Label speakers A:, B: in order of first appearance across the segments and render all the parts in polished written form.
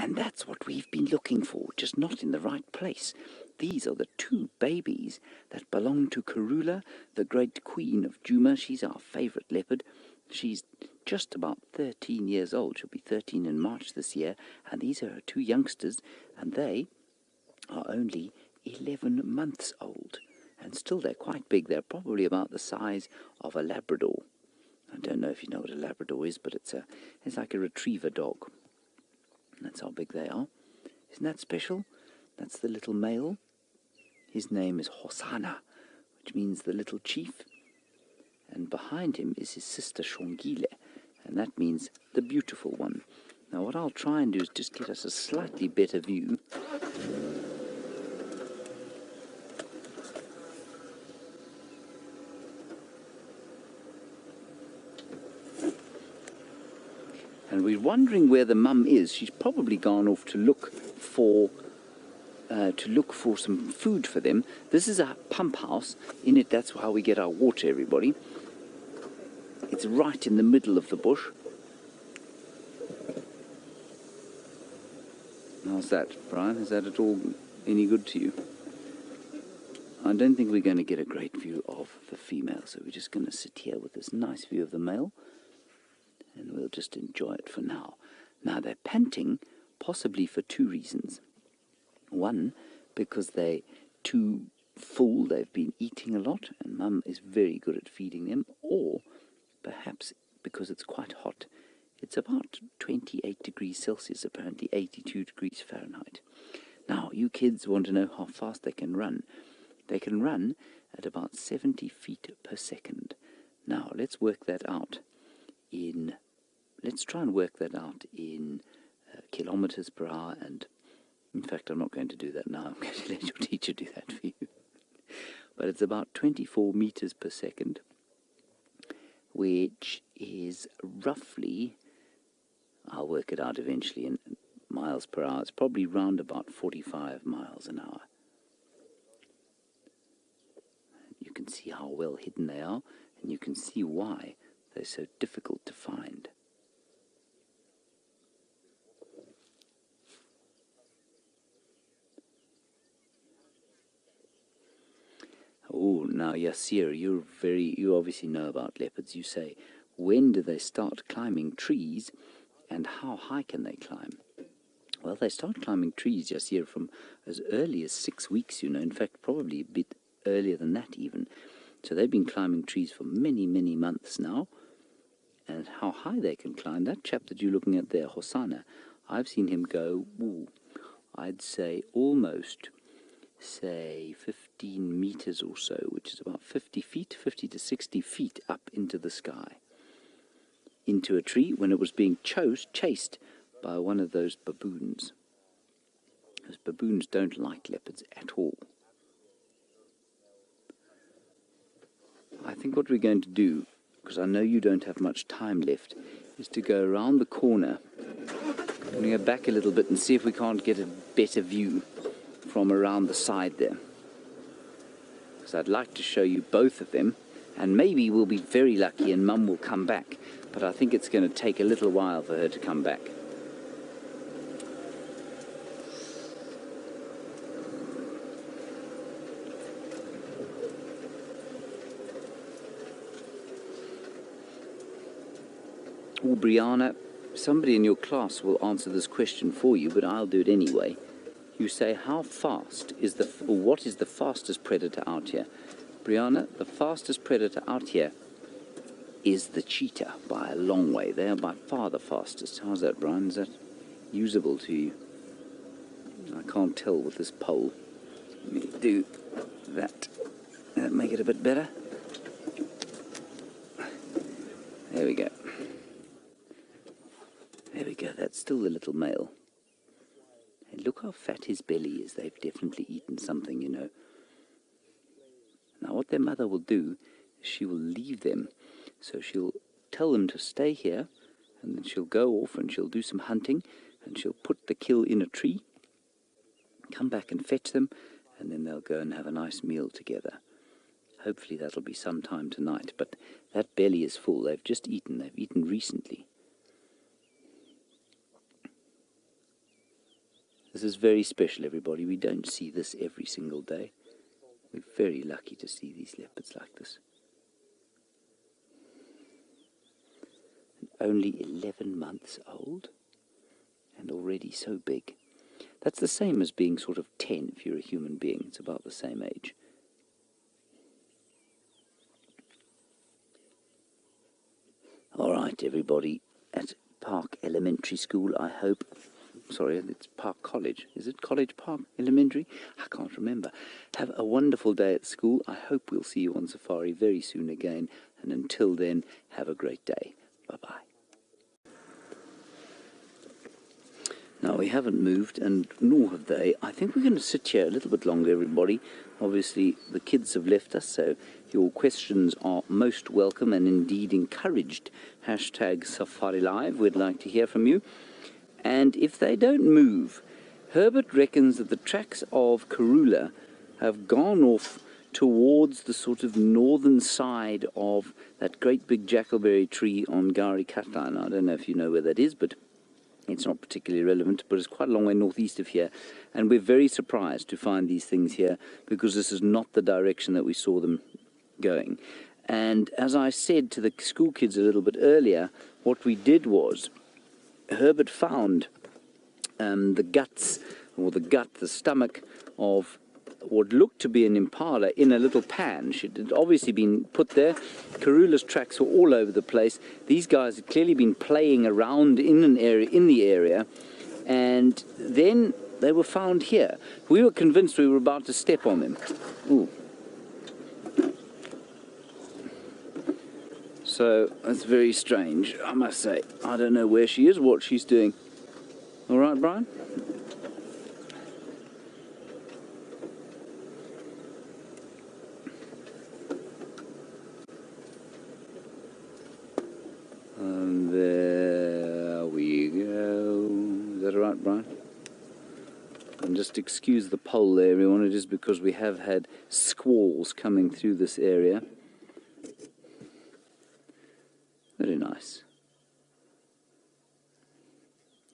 A: And that's what we've been looking for, just not in the right place. These are the two babies that belong to Karula, the great queen of Djuma. She's our favourite leopard. She's just about 13 years old. She'll be 13 in March this year. And these are her two youngsters, and they are only 11 months old. And still they're quite big. They're probably about the size of a Labrador. I don't know if you know what a Labrador is, but it's like a retriever dog. That's how big they are. Isn't that special? That's the little male. His name is Hosana, which means the little chief. And behind him is his sister Xongile, and that means the beautiful one. Now what I'll try and do is just get us a slightly better view. And we're wondering where the mum is. She's probably gone off to look for some food for them. This is a pump house. In it, that's how we get our water, everybody. It's right in the middle of the bush. How's that, Brian? Is that at all any good to you? I don't think we're going to get a great view of the female, so we're just going to sit here with this nice view of the male. And we'll just enjoy it for now. Now they're panting, possibly for two reasons. One, because they're too full, they've been eating a lot, and Mum is very good at feeding them, or perhaps because it's quite hot. It's about 28 degrees Celsius, apparently 82 degrees Fahrenheit. Now, you kids want to know how fast they can run. They can run at about 70 feet per second. Now, let's work that out in... Let's try and work that out in kilometers per hour, and in fact I'm not going to do that now. I'm going to let your teacher do that for you. But it's about 24 meters per second, which is roughly, I'll work it out eventually in miles per hour. It's probably round about 45 miles an hour. You can see how well hidden they are, and you can see why they're so difficult to find. Oh, now Yasir, you obviously know about leopards. You say, when do they start climbing trees, and how high can they climb? Well, they start climbing trees, Yasir, from as early as 6 weeks, you know. In fact, probably a bit earlier than that even. So they've been climbing trees for many, many months now. And how high they can climb, that chap that you're looking at there, Hosana, I've seen him go, I'd say almost, say 15 meters or so, which is about 50 to 60 feet up into the sky, into a tree when it was being chased by one of those baboons. Those baboons don't like leopards at all. I think what we're going to do, because I know you don't have much time left, is to go around the corner. I'm going to go back a little bit and see if we can't get a better view from around the side there. Because I'd like to show you both of them, and maybe we'll be very lucky and Mum will come back, but I think it's going to take a little while for her to come back. Oh, Brianna, somebody in your class will answer this question for you, but I'll do it anyway. You say, how fast is what is the fastest predator out here? Brianna, the fastest predator out here is the cheetah by a long way. They are by far the fastest. How's that, Brian? Is that usable to you? I can't tell with this pole. Let me do that. Make it a bit better. There we go. There we go. That's still the little male. And look how fat his belly is. They've definitely eaten something, you know. Now what their mother will do is she will leave them. So she'll tell them to stay here, and then she'll go off and she'll do some hunting, and she'll put the kill in a tree, come back and fetch them, and then they'll go and have a nice meal together. Hopefully that'll be sometime tonight, but that belly is full. They've just eaten. They've eaten recently. This is very special, everybody. We don't see this every single day. We're very lucky to see these leopards like this. And only 11 months old, and already so big. That's the same as being sort of 10 if you're a human being. It's about the same age. All right, everybody, at Park Elementary School, I hope. Sorry, it's Park College. Is it College Park Elementary? I can't remember. Have a wonderful day at school. I hope we'll see you on safari very soon again. And until then, have a great day. Bye-bye. Now, we haven't moved, and nor have they. I think we're going to sit here a little bit longer, everybody. Obviously, the kids have left us, so your questions are most welcome and indeed encouraged. Hashtag Safari Live. We'd like to hear from you. And if they don't move, Herbert reckons that the tracks of Karula have gone off towards the sort of northern side of that great big jackalberry tree on Gari Katlan. I don't know if you know where that is, but it's not particularly relevant, but it's quite a long way northeast of here. And we're very surprised to find these things here, because this is not the direction that we saw them going. And as I said to the school kids a little bit earlier, what we did was, Herbert found the guts, or the stomach of what looked to be an impala in a little pan. It had obviously been put there. Karula's tracks were all over the place. These guys had clearly been playing around in the area, and then they were found here. We were convinced we were about to step on them. Ooh. So that's very strange, I must say. I don't know where she is, what she's doing. All right, Brian? And there we go. Is that all right, Brian? And just excuse the pole there, everyone. It is because we have had squalls coming through this area. Very nice.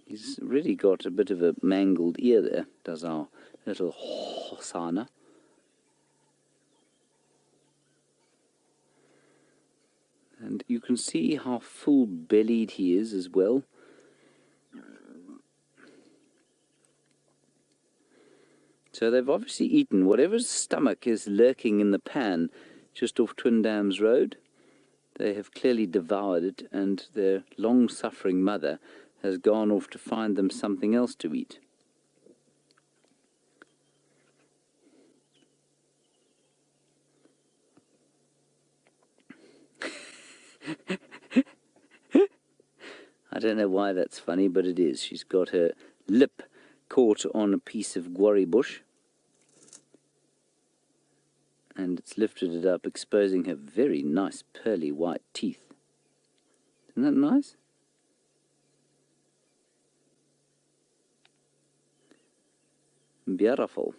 A: He's really got a bit of a mangled ear there, does our little Hosana. And you can see how full-bellied he is as well. So they've obviously eaten whatever's stomach is lurking in the pan just off Twin Dams Road. They have clearly devoured it, and their long-suffering mother has gone off to find them something else to eat. I don't know why that's funny, but it is. She's got her lip caught on a piece of guarri bush, and it's lifted it up, exposing her very nice pearly white teeth. Isn't that nice? Beautiful.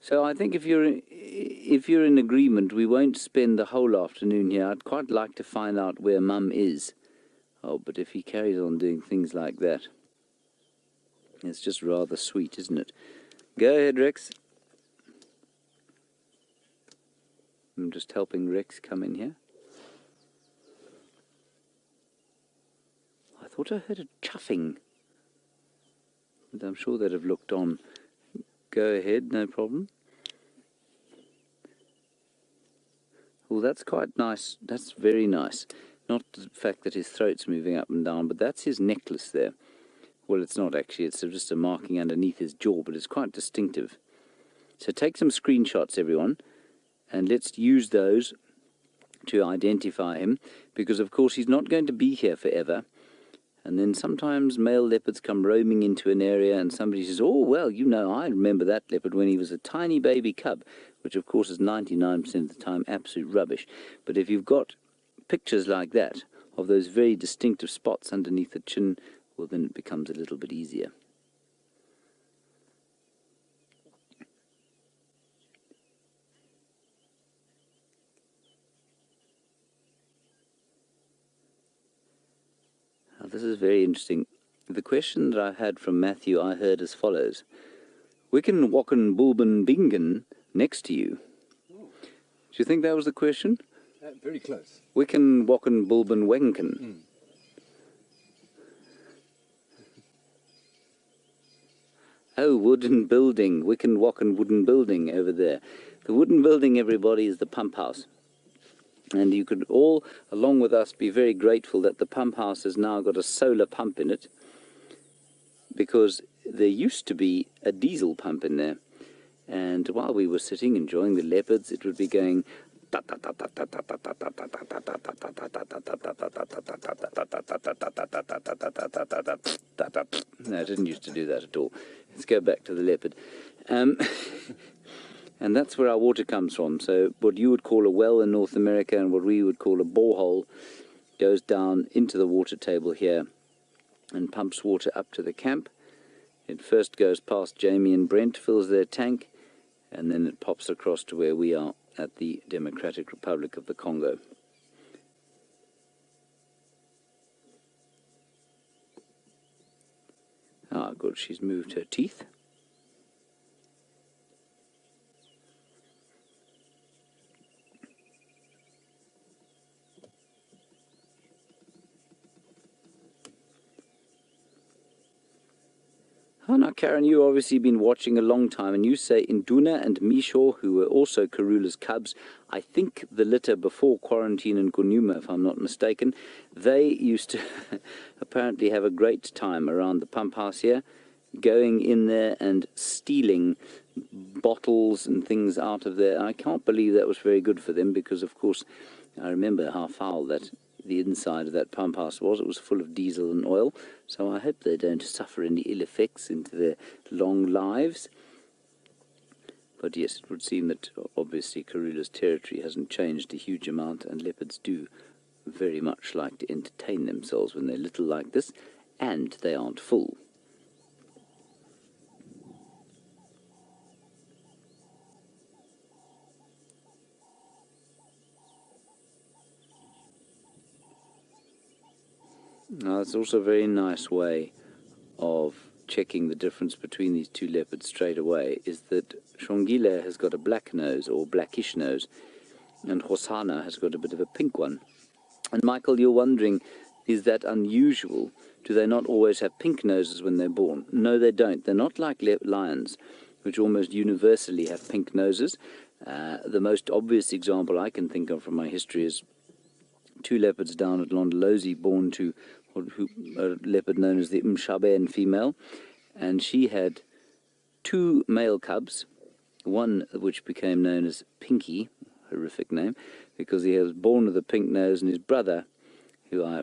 A: So I think if you're in agreement, we won't spend the whole afternoon here. I'd quite like to find out where Mum is. Oh, but if he carries on doing things like that, it's just rather sweet, isn't it? Go ahead, Rex. I'm just helping Rex come in here. I thought I heard a chuffing, but I'm sure they'd have looked on. Go ahead, no problem. Oh, that's quite nice. That's very nice. Not the fact that his throat's moving up and down, but that's his necklace there. Well, it's not actually. It's just a marking underneath his jaw, but it's quite distinctive. So take some screenshots, everyone, and let's use those to identify him, because, of course, he's not going to be here forever. And then sometimes male leopards come roaming into an area and somebody says, oh, well, you know, I remember that leopard when he was a tiny baby cub, which, of course, is 99% of the time absolute rubbish. But if you've got pictures like that of those very distinctive spots underneath the chin, well, then it becomes a little bit easier. this is very interesting. The question that I had from Matthew, I heard as follows. Wicken, Wacken, Bulben, Bingen, next to you. Do you think that was the question?
B: Very close.
A: Wicken, Wacken, Bulben, Wenken. Oh, wooden building. Wicken, Wacken, wooden building over there. The wooden building, everybody, is the pump house. And you could all, along with us, be very grateful that the pump house has now got a solar pump in it, because there used to be a diesel pump in there. And while we were sitting enjoying the leopards, it would be going. No, it didn't used to do that at all. Let's go back to the leopard. And that's where our water comes from. So what you would call a well in North America and what we would call a borehole goes down into the water table here and pumps water up to the camp. It first goes past Jamie and Brent, fills their tank, and then it pops across to where we are at the Democratic Republic of the Congo. Ah, good, she's moved her teeth. Oh, now, Karen, you've obviously been watching a long time, and you say Induna and Misho, who were also Karula's cubs, I think the litter before quarantine in Gunuma, if I'm not mistaken, they used to apparently have a great time around the pump house here, going in there and stealing bottles and things out of there. I can't believe that was very good for them, because, of course, I remember how foul that the inside of that pump house was. It was full of diesel and oil, so I hope they don't suffer any ill effects into their long lives. But yes, it would seem that obviously Karula's territory hasn't changed a huge amount, and leopards do very much like to entertain themselves when they're little like this, and they aren't full. Now, it's also a very nice way of checking the difference between these two leopards straight away, is that Xongile has got a black nose, or blackish nose, and Hosana has got a bit of a pink one. And Michael, you're wondering, is that unusual? Do they not always have pink noses when they're born? No, they don't. They're not like lions, which almost universally have pink noses. The most obvious example I can think of from my history is two leopards down at Londolozi, born to a leopard known as the Mshaben female, and she had two male cubs, one which became known as Pinky, horrific name, because he was born with a pink nose, and his brother, who I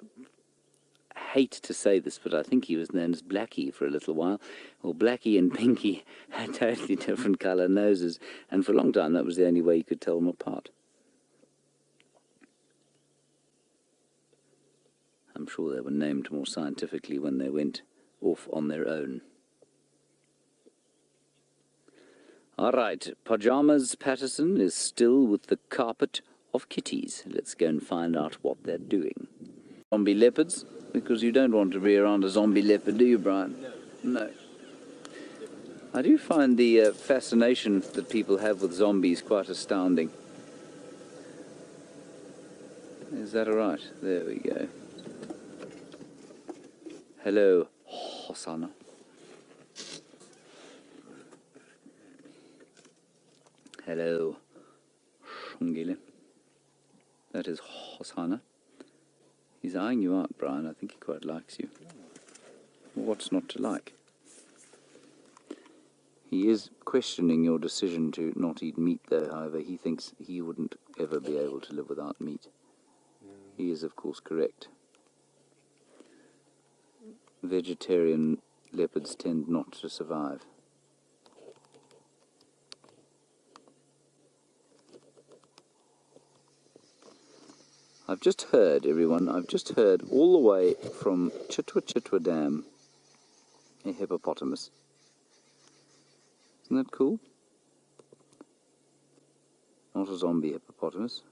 A: hate to say this, but I think he was known as Blackie for a little while. Well, Blackie and Pinky had totally different colour noses, and for a long time that was the only way you could tell them apart. I'm sure they were named more scientifically when they went off on their own. All right, Pajamas Patterson is still with the carpet of kitties. Let's go and find out what they're doing. Zombie leopards, because you don't want to be around a zombie leopard, do you, Brian? No. I do find the fascination that people have with zombies quite astounding. Is that all right? There we go. Hello, Hosana. Hello, Xongile. That is Hosana. He's eyeing you out, Brian. I think he quite likes you. What's not to like? He is questioning your decision to not eat meat, though. However, he thinks he wouldn't ever be able to live without meat. He is, of course, correct. Vegetarian leopards tend not to survive. I've just heard, everyone, I've just heard all the way from Chitwa Dam a hippopotamus. Isn't that cool? Not a zombie hippopotamus.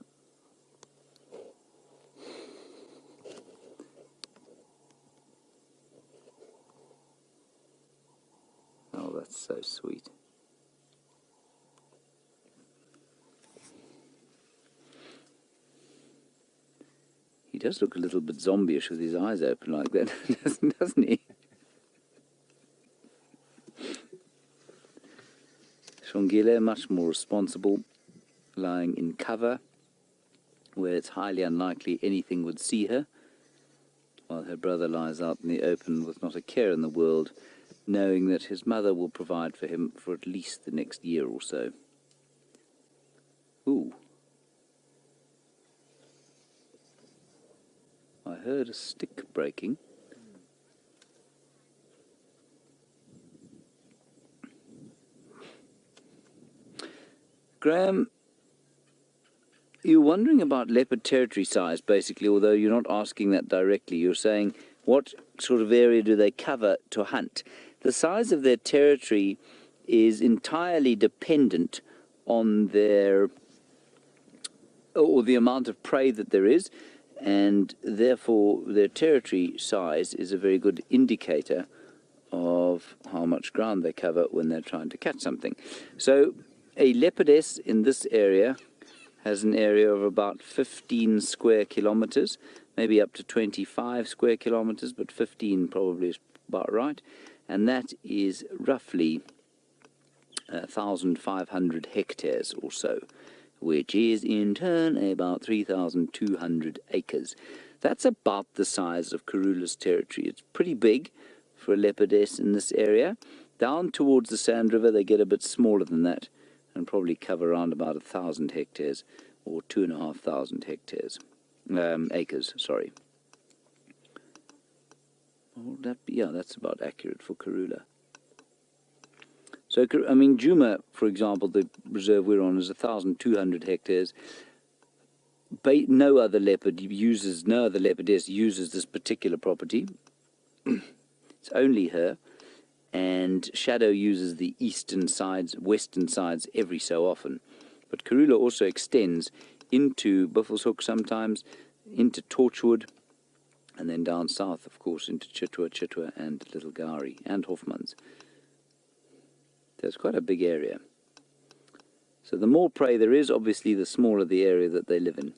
A: that's so sweet. He does look a little bit zombie-ish with his eyes open like that, doesn't he? Xongile, much more responsible, lying in cover, where it's highly unlikely anything would see her, while her brother lies out in the open with not a care in the world, knowing that his mother will provide for him for at least the next year or so. Ooh. I heard a stick breaking. Graham, you're wondering about leopard territory size, basically, although you're not asking that directly. You're saying, what sort of area do they cover to hunt? The size of their territory is entirely dependent on their, or the amount of prey that there is, and therefore their territory size is a very good indicator of how much ground they cover when they're trying to catch something. So a leopardess in this area has an area of about 15 square kilometers, maybe up to 25 square kilometers, but 15 probably is about right. And that is roughly 1,500 hectares or so, which is in turn about 3,200 acres. That's about the size of Karula's territory. It's pretty big for a leopardess in this area. Down towards the Sand River, they get a bit smaller than that, and probably cover around about 1,000 hectares, or 2,500 hectares, acres, sorry. What would that be? Yeah, that's about accurate for Karula. So, I mean, Djuma, for example, the reserve we're on is 1,200 hectares. No other leopardess uses this particular property. It's only her. And Shadow uses the eastern sides, western sides every so often. But Karula also extends into Buffelshoek sometimes, into Torchwood, and then down south, of course, into Chitwa, and Little Gowrie, and Hofmans. So it's quite a big area. So the more prey there is, obviously, the smaller the area that they live in.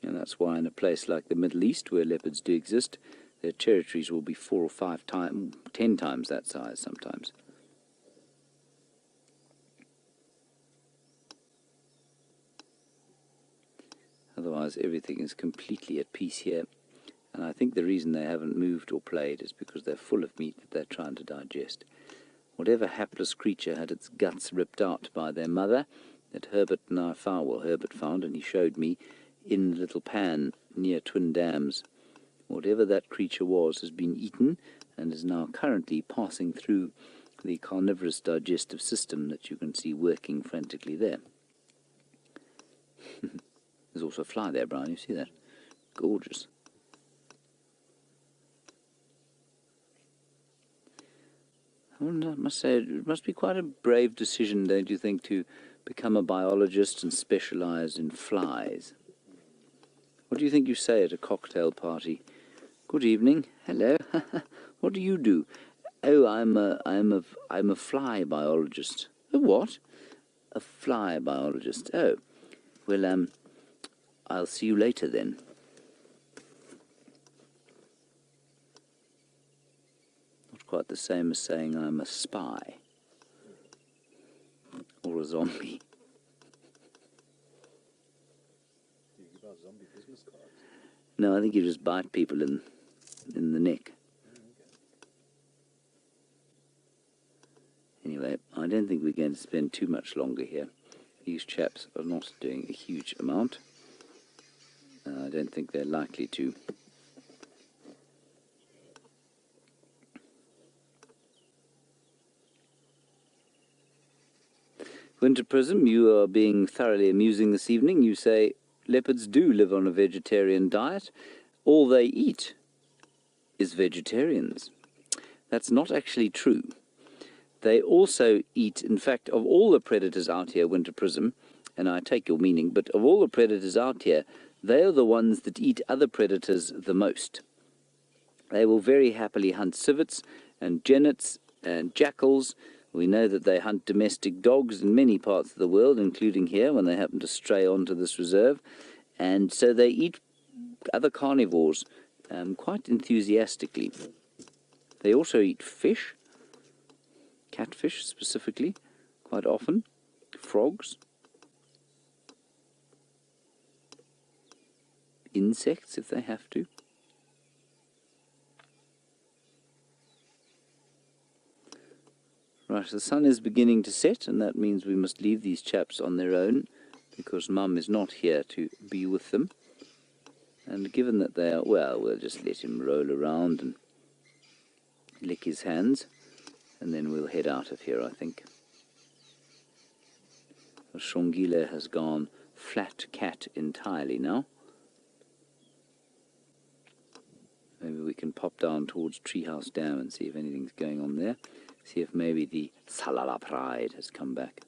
A: And that's why in a place like the Middle East, where leopards do exist, their territories will be 4 or 5 times, 10 times that size sometimes. Otherwise, everything is completely at peace here. And I think the reason they haven't moved or played is because they're full of meat that they're trying to digest. Whatever hapless creature had its guts ripped out by their mother, that Herbert found, and he showed me, in the little pan near Twin Dams, whatever that creature was has been eaten and is now currently passing through the carnivorous digestive system that you can see working frantically there. There's also a fly there, Brian, you see that? Gorgeous. I must say, it must be quite a brave decision, don't you think, to become a biologist and specialize in flies. What do you think you say at a cocktail party? Good evening. Hello. What do you do? Oh, I'm a fly biologist. A what? A fly biologist. Oh, well, I'll see you later then. Not quite the same as saying I'm a spy or a zombie.
B: Do you give out zombie business cards?
A: No, I think you just bite people in the neck. Anyway, I don't think we're going to spend too much longer here. These chaps are not doing a huge amount. I don't think they're likely to. Winter Prism, you are being thoroughly amusing this evening. You say leopards do live on a vegetarian diet. All they eat is vegetarians. That's not actually true. They also eat, in fact, of all the predators out here, Winter Prism, and I take your meaning, but of all the predators out here, they are the ones that eat other predators the most. They will very happily hunt civets and genets and jackals, We know that they hunt domestic dogs in many parts of the world, including here when they happen to stray onto this reserve. And so they eat other carnivores quite enthusiastically. They also eat fish, catfish specifically, quite often, frogs, insects if they have to. Right, the sun is beginning to set, and that means we must leave these chaps on their own, because Mum is not here to be with them. And given that they are, well, we'll just let him roll around and lick his hands, and then we'll head out of here, I think. Xongile has gone flat cat entirely now. Maybe we can pop down towards Treehouse Dam and see if anything's going on there. See if maybe the Salala Pride has come back.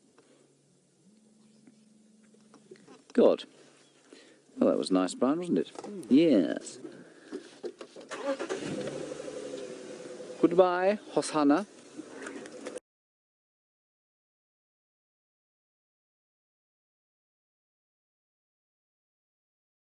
A: God. Well, that was nice, Brian, wasn't it? Yes. Goodbye, Hosana.